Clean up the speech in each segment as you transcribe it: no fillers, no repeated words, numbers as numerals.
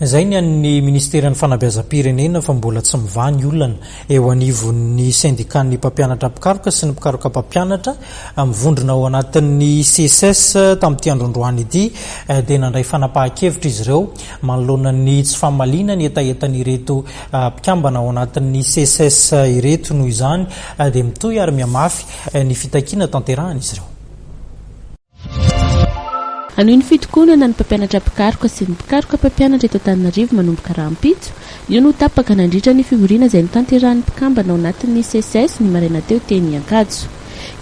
Zay ny an'ny Ministeran'ny Fanabeazam-pirenena fa mbola tsy mivany olana eo anivon'ny syndicat-ny mpampianatra pikaroka sy ny pikaroka mpampianatra mivondrona ao anatin'ny CSS tamin'ity androandroany ity dia nandray fanapahan-kevitra izy ireo manoloana ny tsy fahamaliana ny etaetany ireto mpikambana ao anatin'ny CSS ireto noho izany dia mitohy ary miamafy ny fitakiana tanterahana izy ireo. Anohy ny fitokonana ny mpampianatra pikaroka sy ny pikaroka mpampianatra eto Antananarivo manomboka Rahampitso, io no tapaka nandritra ny fivoriana izay notanterahan'ny mpikambana ao anatin'ny CSS ny maraina teo teny Ankatso.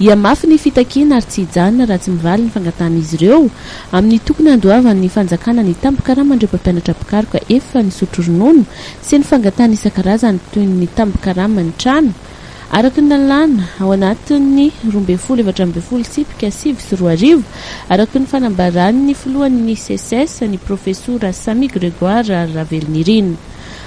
Iamafy ny fitakiana ary tsy hijanona raha tsy mivaly ny fangatan'izy ireo amin'ny tokony andoavan'ny fanjakana ny tambo-karamandreo mpampianatra pikaroka efa ny sotro ronono sy ny fangatana isan-karazany toy ny tambo-karama ny trano. Araka ny lalàna ao anatin'ny 12 sipika 7 araka ny fanambaran'ny filohan'ny CSS ny profesora Sami Grégoire Ravelnirine.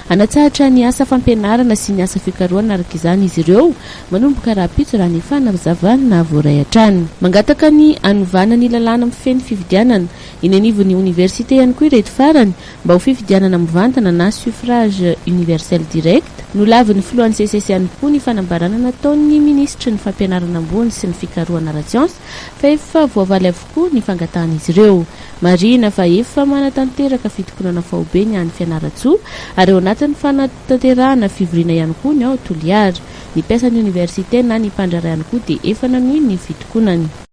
Anatsahatra ny asa fampianarana sy ny asa fikarohana araka izany izy ireo manomboka Rahampitso raha ny fanazavana voaray hatrany. Mangataka ny anovana ny lalàna mifeny fifidianana eny anivon'ny université ihany koa ireto farany mba ho fifidianana mivantana na suffrage universel direct. No lavin'ny filohan'ny CSS ihany koa ny fanambarana nataon'ny ministra ny fampianarana ambony sy ny fikarohana ara-tsiansy fa efa voavaly avokoa ny fangatahan'izy ireo. Marina fa efa manatanteraka fitokonana faobe ny any Fianaratsoa ary ao anatin'ny fanatanterahana fivoriana ihany koa ny ao Toliara. Ny mpiasan'ny université na ny mpandrara ihany koa dia efa nanohy ny fitokonany.